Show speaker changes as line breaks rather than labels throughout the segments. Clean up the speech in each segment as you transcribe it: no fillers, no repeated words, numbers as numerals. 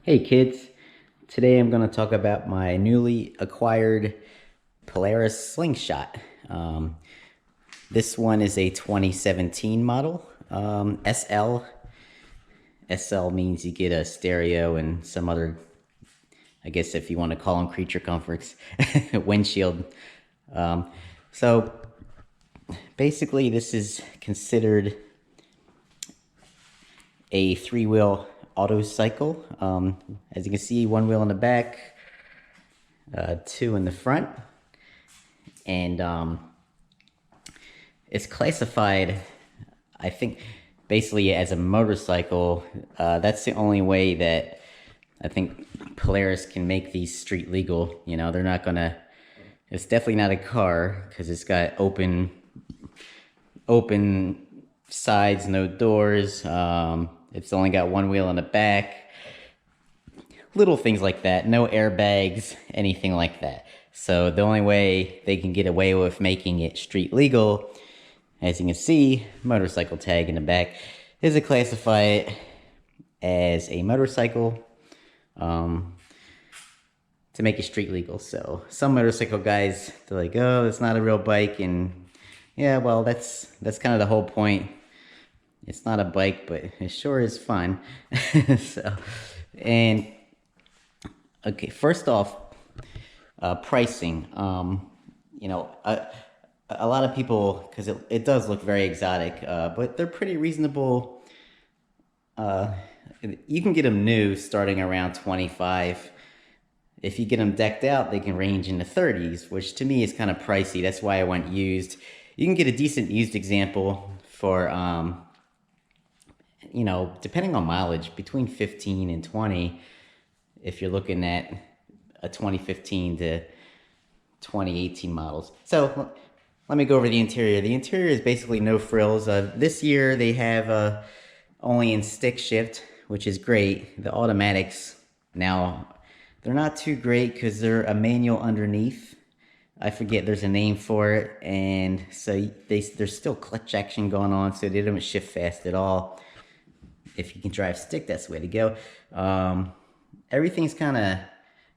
Hey kids, today I'm going to talk about my newly acquired Polaris Slingshot. This one is a 2017 model, SL. SL means you get a stereo and some other, I guess if you want to call them creature comforts, windshield. So basically this is considered a three-wheel auto cycle. As you can see, one wheel in the back, two in the front, and it's classified, I think, basically as a motorcycle. That's the only way that I think Polaris can make these street legal. You know, they're not gonna, it's definitely not a car because it's got open sides, no doors. It's only got one wheel in the back. Little things like that. No airbags, anything like that. So the only way they can get away with making it street legal, as you can see, motorcycle tag in the back, is to classify it as a motorcycle to make it street legal. So some motorcycle guys, they're like, oh, it's not a real bike. And yeah, well, that's kind of the whole point. It's not a bike, but it sure is fun. So, and okay, first off, pricing. You know, a lot of people, because it does look very exotic, but they're pretty reasonable. You can get them new starting around 25. If you get them decked out, they can range in the 30s, which to me is kind of pricey. That's why I went used. You can get a decent used example for, you know, depending on mileage, between 15 and 20, if you're looking at a 2015 to 2018 models. So let me go over the interior. The interior is basically no frills. This year they have only in stick shift, which is great. The automatics now, they're not too great because they're a manual underneath. I forget, there's a name for it, and so there's still clutch action going on, so they don't shift fast at all. If you can drive stick, that's the way to go. Everything's kind of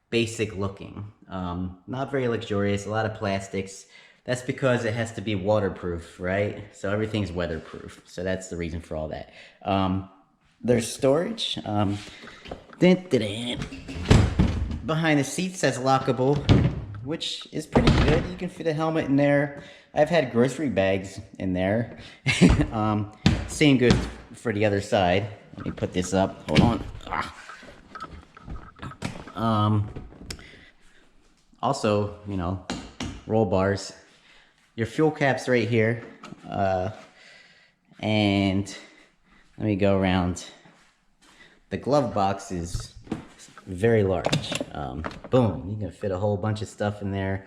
basic looking, not very luxurious, a lot of plastics. That's because it has to be waterproof, right? So everything's weatherproof, so that's the reason for all that. There's storage. Behind the seats, that's lockable, which is pretty good. You can fit a helmet in there. I've had grocery bags in there. Same goes for the other side. Let me put this up. Hold on. Also, you know, roll bars. Your fuel cap's right here. And let me go around. The glove box is very large. Boom, you can fit a whole bunch of stuff in there.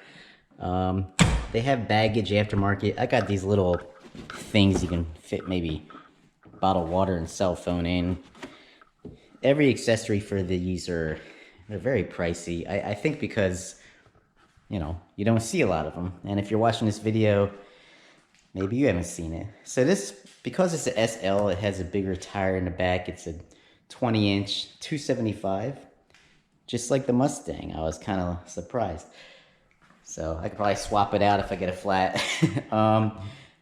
They have baggage aftermarket. I got these little things you can fit maybe bottled water and cell phone in. Every accessory for these they're very pricey. I think because, you know, you don't see a lot of them. And if you're watching this video, maybe you haven't seen it. So this, because it's an SL, it has a bigger tire in the back. It's a 20-inch 275, just like the Mustang. I was kind of surprised. So I could probably swap it out if I get a flat.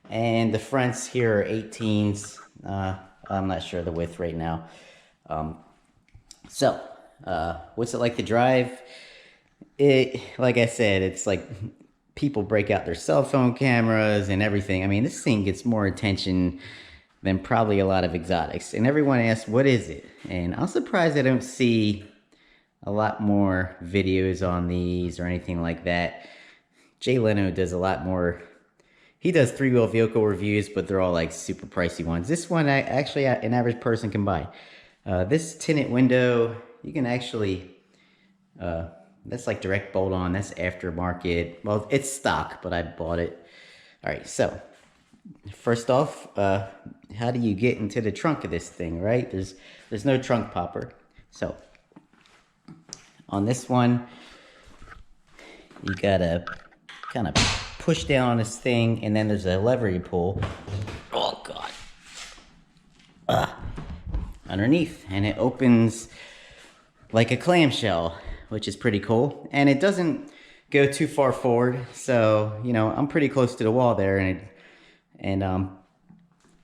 And the fronts here are 18s. I'm not sure the width right now. So what's it like to drive? Like I said, it's like people break out their cell phone cameras and everything. I mean, this thing gets more attention than probably a lot of exotics. And everyone asks, what is it? And I'm surprised I don't see a lot more videos on these or anything like that. Jay Leno does a lot more. He does three-wheel vehicle reviews, but they're all like super pricey ones. This one, actually, an average person can buy. This tinted window, you can actually, that's like direct bolt on. That's aftermarket. Well, it's stock, but I bought it. All right, so first off, how do you get into the trunk of this thing, right? There's no trunk popper. So on this one, you gotta kind of push down on this thing, and then there's a lever you pull. Oh God! Underneath, and it opens like a clamshell, which is pretty cool. And it doesn't go too far forward, so you know I'm pretty close to the wall there. And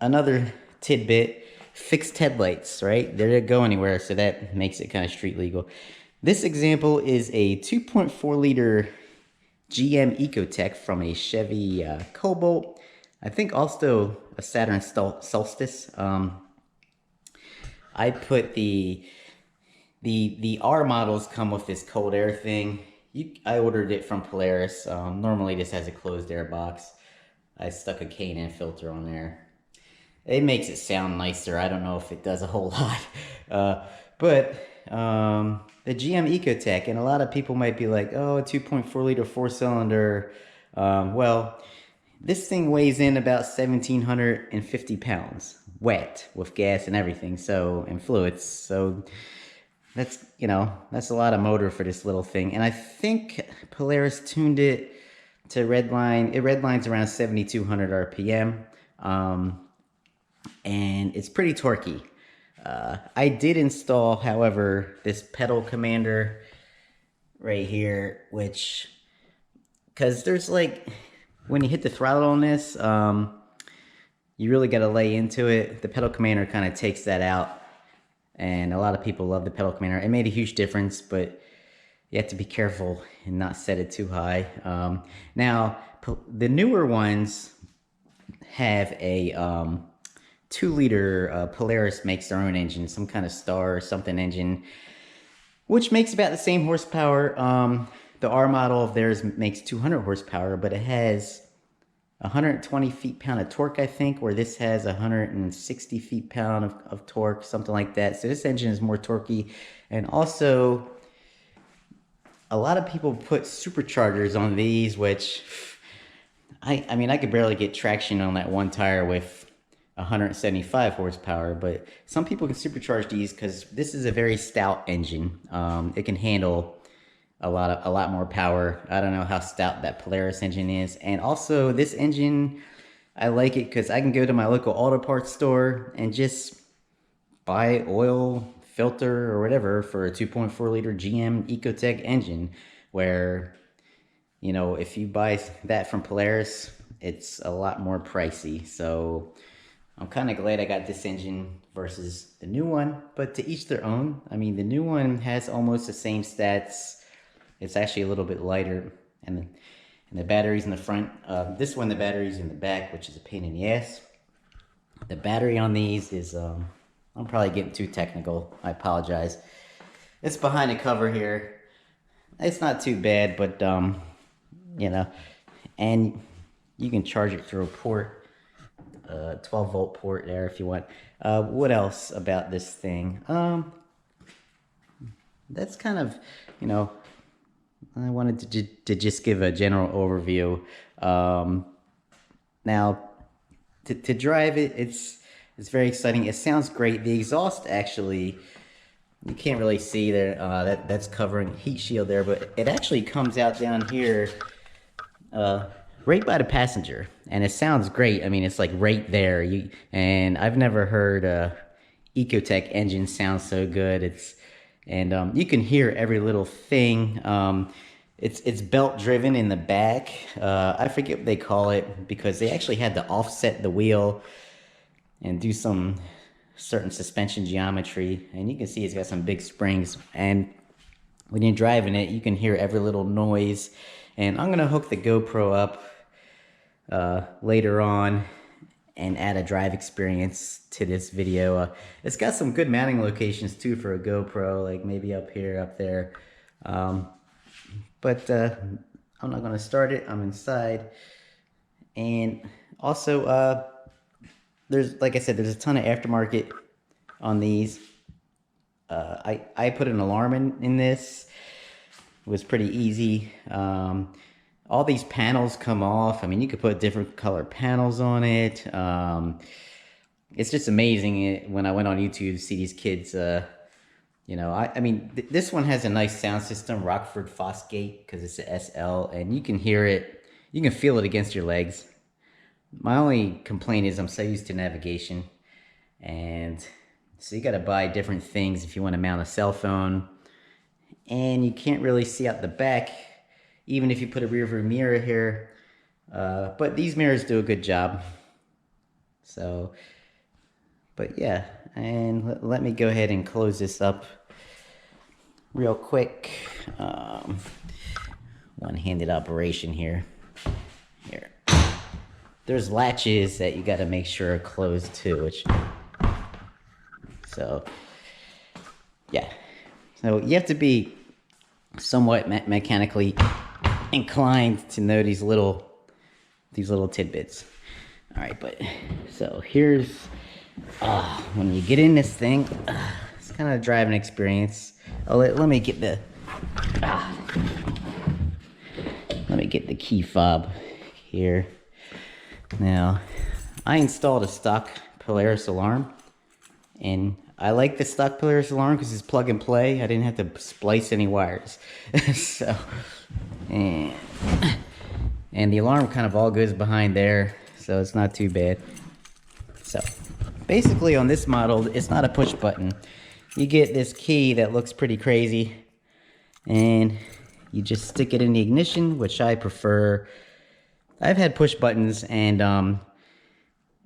another tidbit: fixed headlights, right? They don't go anywhere, so that makes it kind of street legal. This example is a 2.4 liter GM Ecotech from a Chevy Cobalt. I think also a Saturn Solstice. I put the R models come with this cold air thing. I ordered it from Polaris. Normally this has a closed air box. I stuck a K&N filter on there. It makes it sound nicer. I don't know if it does a whole lot. But the GM Ecotech, and a lot of people might be like, oh, 2.4 liter 4-cylinder. Well, this thing weighs in about 1,750 pounds, wet, with gas and everything, so, and fluids. So that's, you know, that's a lot of motor for this little thing. And I think Polaris tuned it to redline. It redlines around 7,200 RPM. And it's pretty torquey. I did install, however, this pedal commander right here, which, because there's like, when you hit the throttle on this, you really got to lay into it. The pedal commander kind of takes that out, and a lot of people love the pedal commander. It made a huge difference, but you have to be careful and not set it too high. Now, the newer ones have a 2-liter Polaris makes their own engine, some kind of Star or something engine, which makes about the same horsepower. The R model of theirs makes 200 horsepower, but it has 120 feet-pound of torque, I think, where this has 160 feet-pound of torque, something like that. So this engine is more torquey. And also, a lot of people put superchargers on these, which, I mean, I could barely get traction on that one tire with 175 horsepower, but some people can supercharge these because this is a very stout engine. It can handle a lot more power. I don't know how stout that Polaris engine is. And also this engine, I like it because I can go to my local auto parts store and just buy oil, filter, or whatever for a 2.4 liter GM Ecotech engine, where, you know, if you buy that from Polaris, it's a lot more pricey. So I'm kind of glad I got this engine versus the new one, but to each their own. I mean, the new one has almost the same stats. It's actually a little bit lighter, and the battery's in the front. This one, the battery's in the back, which is a pain in the ass. The battery on these is, I'm probably getting too technical. I apologize. It's behind the cover here. It's not too bad, but, you know, and you can charge it through a port, 12-volt port there if you want. What else about this thing? That's kind of, you know, I wanted to just give a general overview. Now, to drive it, it's very exciting. It sounds great. The exhaust, actually, you can't really see there. That's covering heat shield there, but it actually comes out down here, right by the passenger, and it sounds great. I mean, it's like right there. And I've never heard a Ecotech engine sound so good. And you can hear every little thing. It's belt driven in the back. I forget what they call it, because they actually had to offset the wheel and do some certain suspension geometry. And you can see it's got some big springs. And when you're driving it, you can hear every little noise. And I'm gonna hook the GoPro up later on and add a drive experience to this video. It's got some good mounting locations too for a GoPro, like maybe up here, up there. But I'm not gonna start it. I'm inside. And also, there's, like I said, there's a ton of aftermarket on these. I put an alarm in this. It was pretty easy. All these panels come off. I mean, you could put different color panels on it. It's just amazing when I went on YouTube to see these kids. You know, I mean, this one has a nice sound system, Rockford Fosgate, because it's a SL, and you can hear it. You can feel it against your legs. My only complaint is I'm so used to navigation, and so you got to buy different things if you want to mount a cell phone and you can't really see out the back, even if you put a rear view mirror here. But these mirrors do a good job. So, but yeah, and let me go ahead and close this up real quick. One-handed operation here. Here. There's latches that you got to make sure are closed too, which, so yeah. So you have to be somewhat mechanically inclined to know these little tidbits. All right, but so here's when you get in this thing, it's kind of a driving experience. Oh, let me get the key fob here. Now, I installed a stock Polaris alarm, and I like the stock Polaris alarm because it's plug and play. I didn't have to splice any wires. So, and the alarm kind of all goes behind there, so it's not too bad. So, basically on this model, it's not a push button. You get this key that looks pretty crazy, and you just stick it in the ignition, which I prefer. I've had push buttons, and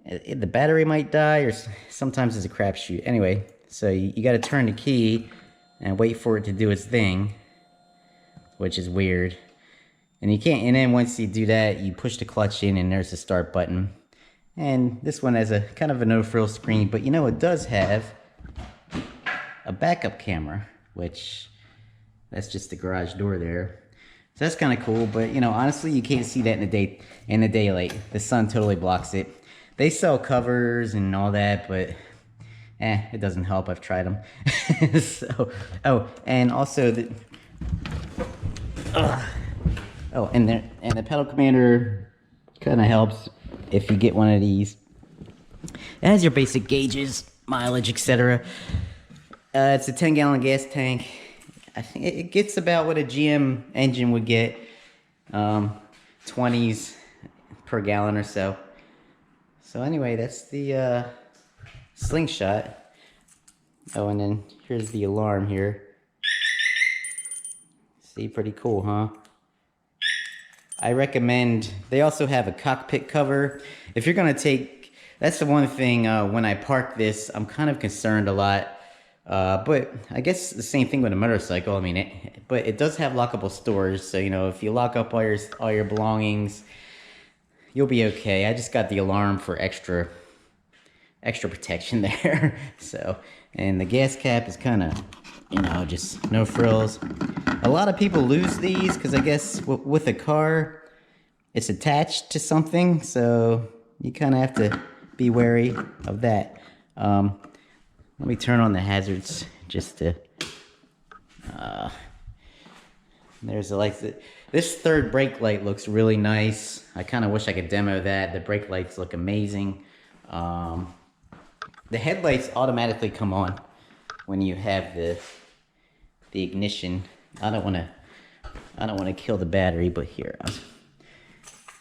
the battery might die, or sometimes it's a crapshoot. Anyway, so you got to turn the key and wait for it to do its thing, which is weird. And you can't. And then once you do that, you push the clutch in, and there's the start button. And this one has a kind of a no-frill screen, but you know it does have a backup camera, which that's just the garage door there. So that's kind of cool, but you know, honestly, you can't see that in the daylight. The sun totally blocks it. They sell covers and all that, but it doesn't help. I've tried them. So, oh, and also the the pedal commander kind of helps if you get one of these. It has your basic gauges, mileage, etc. It's a 10-gallon gas tank. I think it gets about what a GM engine would get, 20s per gallon or so. So anyway, that's the Slingshot. Oh, and then here's the alarm here. See, pretty cool, huh? I recommend, they also have a cockpit cover. If you're gonna take, that's the one thing, when I park this, I'm kind of concerned a lot. But I guess the same thing with a motorcycle. I mean, but it does have lockable storage, so you know, if you lock up all your belongings, you'll be okay. I just got the alarm for extra protection there. So, and the gas cap is kind of, you know, just no frills. A lot of people lose these because I guess with a car, it's attached to something, so you kind of have to be wary of that. Let me turn on the hazards just to, there's the lights. This third brake light looks really nice. I kind of wish I could demo that. The brake lights look amazing. The headlights automatically come on when you have the ignition. I don't want to kill the battery, but here,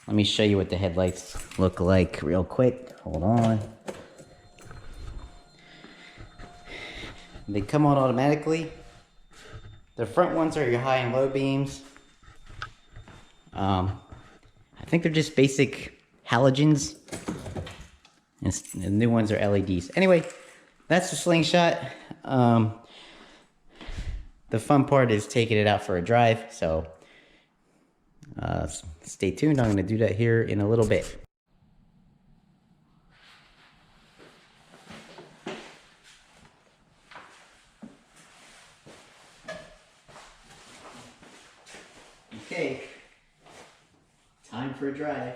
let me show you what the headlights look like real quick. Hold on. They come on automatically. The front ones are your high and low beams. I think they're just basic halogens. And the new ones are LEDs. Anyway, that's the Slingshot. The fun part is taking it out for a drive. So stay tuned. I'm going to do that here in a little bit. Okay, time for a drive.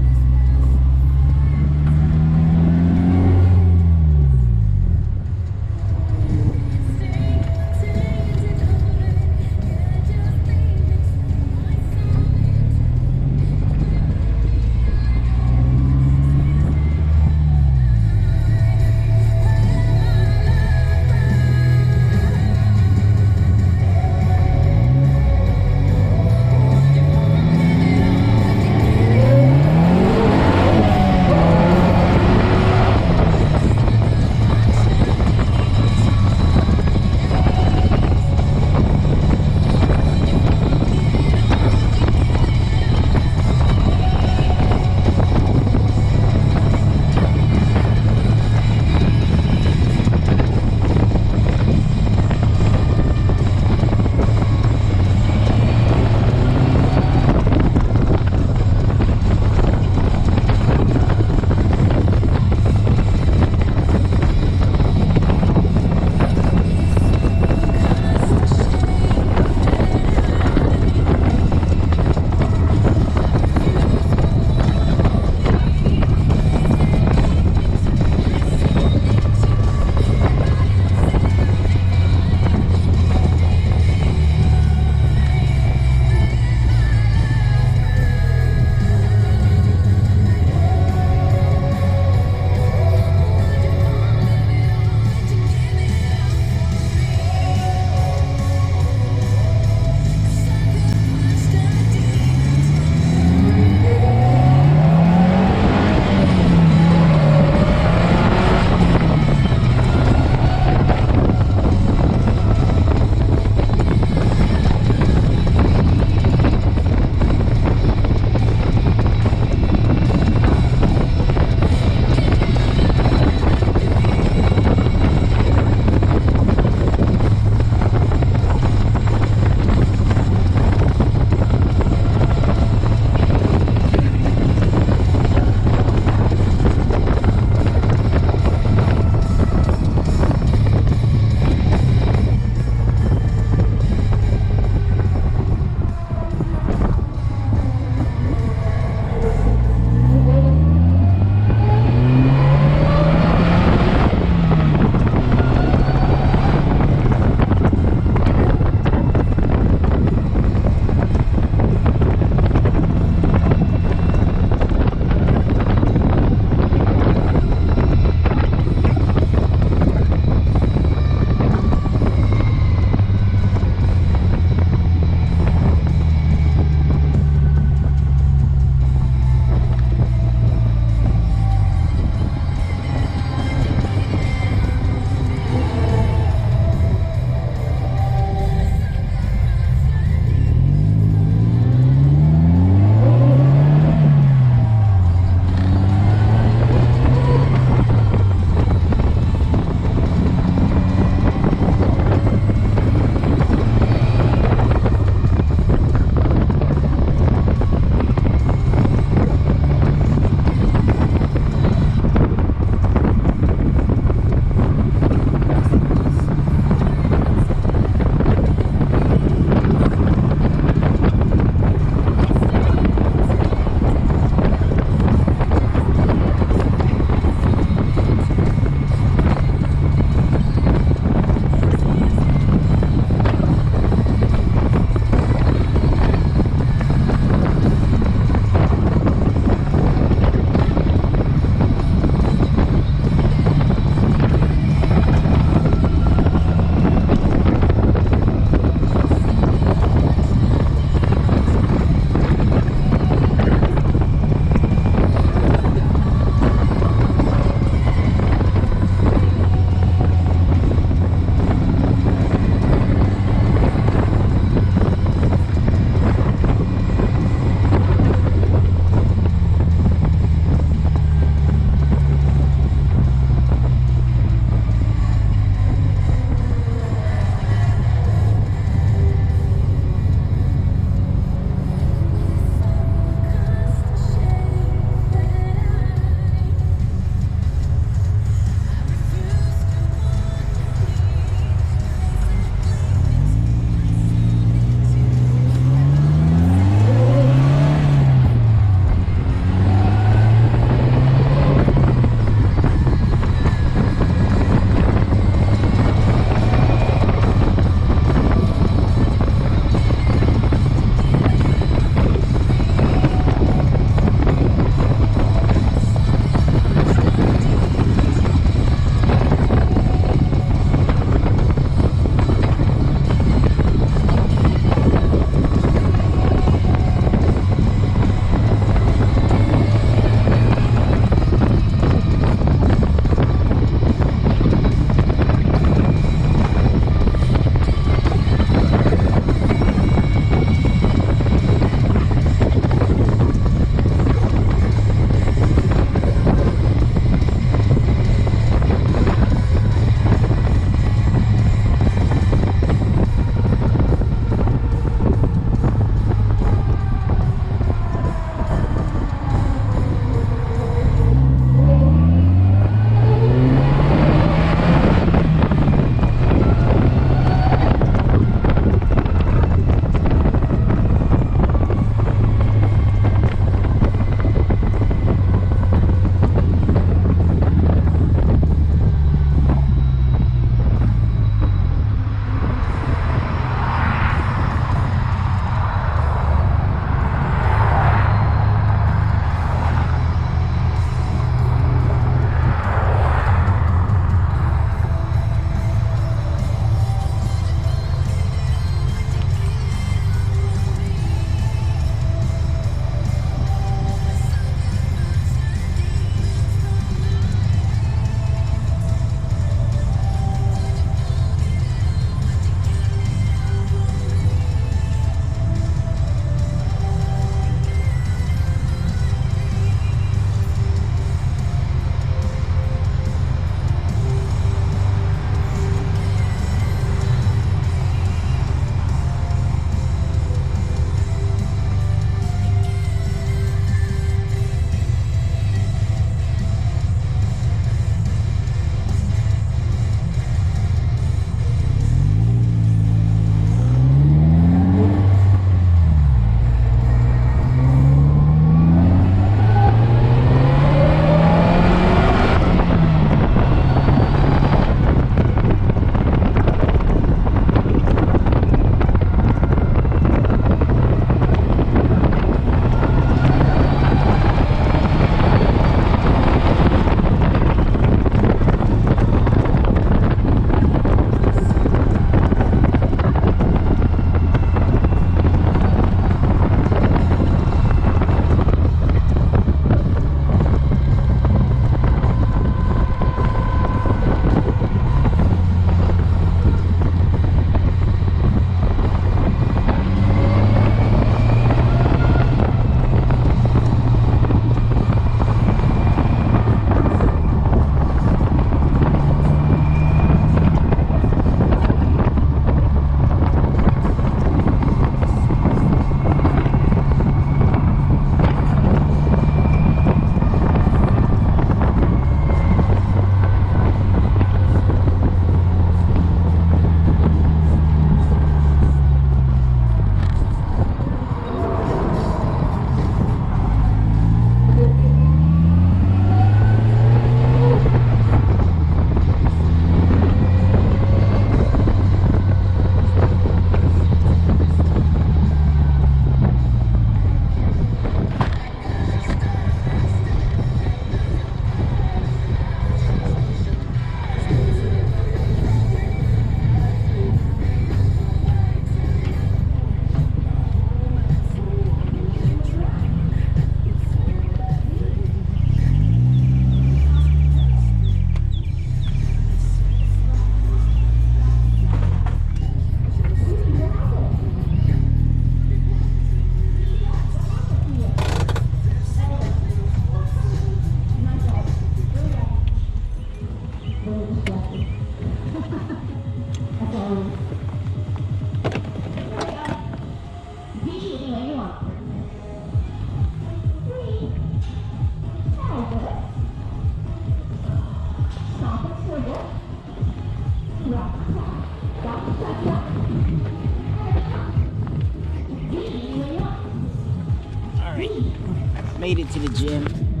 right, made it to the gym.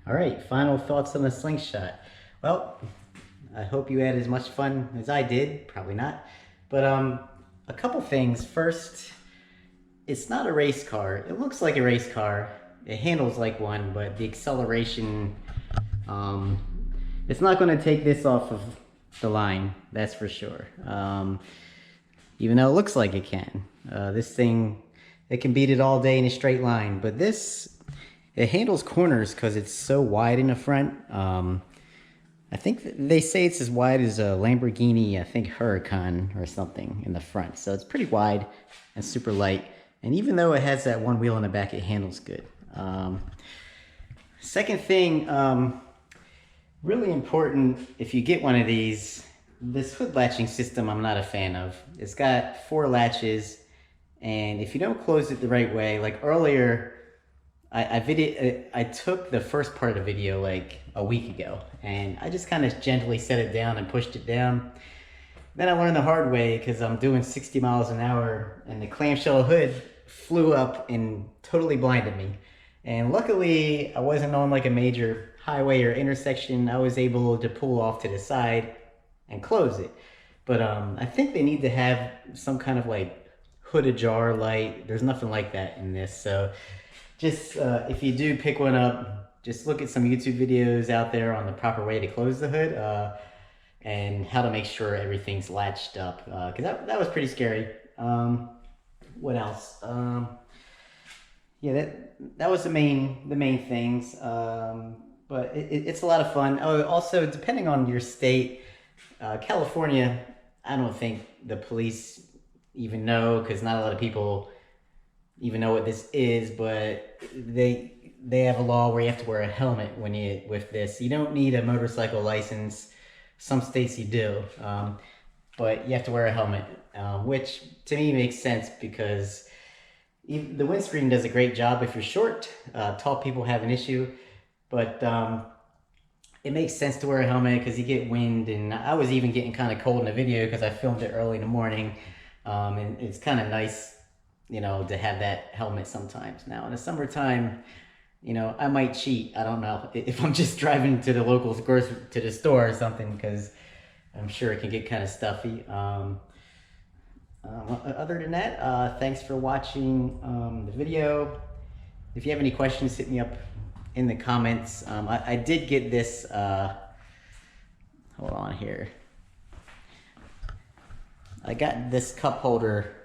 All right, final thoughts on the Slingshot. Well, I hope you had as much fun as I did. Probably not, but a couple things. First, it's not a race car. It looks like a race car. It handles like one, but the acceleration, it's not going to take this off of the line. That's for sure. Even though it looks like it can. This thing, it can beat it all day in a straight line. But this, it handles corners because it's so wide in the front. I think they say it's as wide as a Lamborghini, I think Huracan or something in the front. So it's pretty wide and super light. And even though it has that one wheel in the back, it handles good. Second thing, really important if you get one of these, this hood latching system I'm not a fan of. It's got 4 latches, and if you don't close it the right way, like earlier, I took the first part of the video like a week ago, and I just kind of gently set it down and pushed it down. Then I learned the hard way because I'm doing 60 miles an hour, and the clamshell hood flew up and totally blinded me. And luckily, I wasn't on like a major highway or intersection. I was able to pull off to the side and close it. But I think they need to have some kind of like hood ajar light. There's nothing like that in this. So just if you do pick one up, just look at some YouTube videos out there on the proper way to close the hood and how to make sure everything's latched up. Because that was pretty scary. What else? Yeah, that was the main things. But it's a lot of fun. Oh, also, depending on your state, California, I don't think the police even know, because not a lot of people even know what this is, but they have a law where you have to wear a helmet with this. You don't need a motorcycle license. Some states you do, but you have to wear a helmet, which to me makes sense because the windscreen does a great job if you're short. Tall people have an issue, but it makes sense to wear a helmet because you get wind, and I was even getting kind of cold in the video because I filmed it early in the morning, and it's kind of nice, you know, to have that helmet sometimes. Now in the summertime, you know, I might cheat. I don't know if I'm just driving to the local to the store or something, because I'm sure it can get kind of stuffy. Other than that, thanks for watching the video. If you have any questions, hit me up in the comments. I did get this, hold on here. I got this cup holder,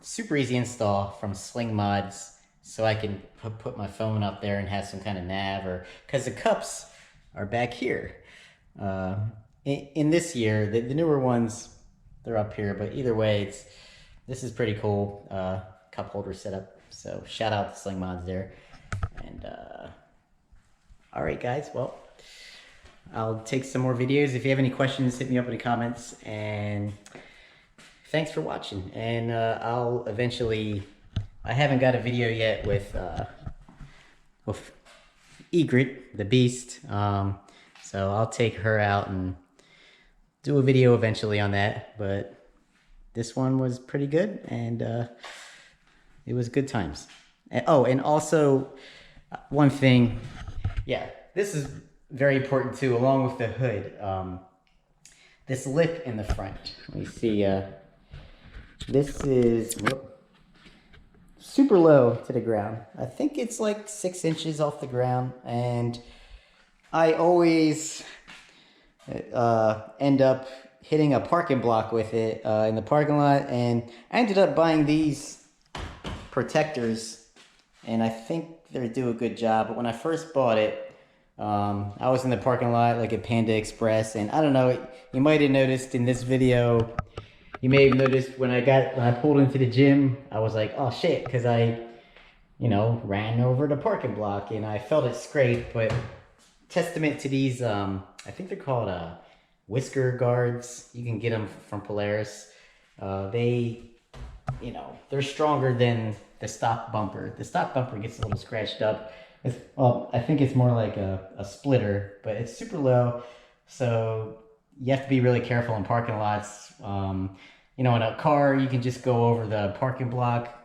super easy install from Sling Mods, so I can put my phone up there and have some kind of nav, or because the cups are back here. In this year, the newer ones, they're up here, but either way, this is pretty cool cup holder setup. So shout out to Sling Mods there. And all right, guys. Well, I'll take some more videos. If you have any questions, hit me up in the comments. And thanks for watching. And I'll eventually. I haven't got a video yet with Egret, the Beast. So I'll take her out and do a video eventually on that. But this one was pretty good, and it was good times. Oh, and also one thing, yeah, this is very important too, along with the hood. This lip in the front. Let me see. This is super low to the ground. I think it's like 6 inches off the ground, and I always end up hitting a parking block with it in the parking lot, and I ended up buying these protectors, and I think they do a good job. But when I first bought it, I was in the parking lot like at Panda Express, and I don't know, you might have noticed in this video, you may have noticed when I pulled into the gym, I was like, oh shit, because I, you know, ran over the parking block and I felt it scrape. But testament to these, I think they're called whisker guards. You can get them from Polaris. They, you know, they're stronger than the stock bumper. The stock bumper gets a little scratched up. Well, I think it's more like a splitter, but it's super low. So you have to be really careful in parking lots. you know, in a car, you can just go over the parking block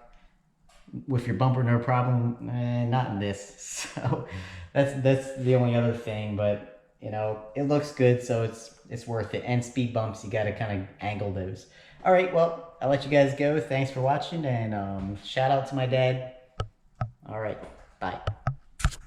with your bumper, no problem. Not in this. So that's the only other thing. But you know, it looks good, so it's worth it. And speed bumps, you got to kind of angle those. All right, well, I'll let you guys go. Thanks for watching, and shout out to my dad. All right, bye.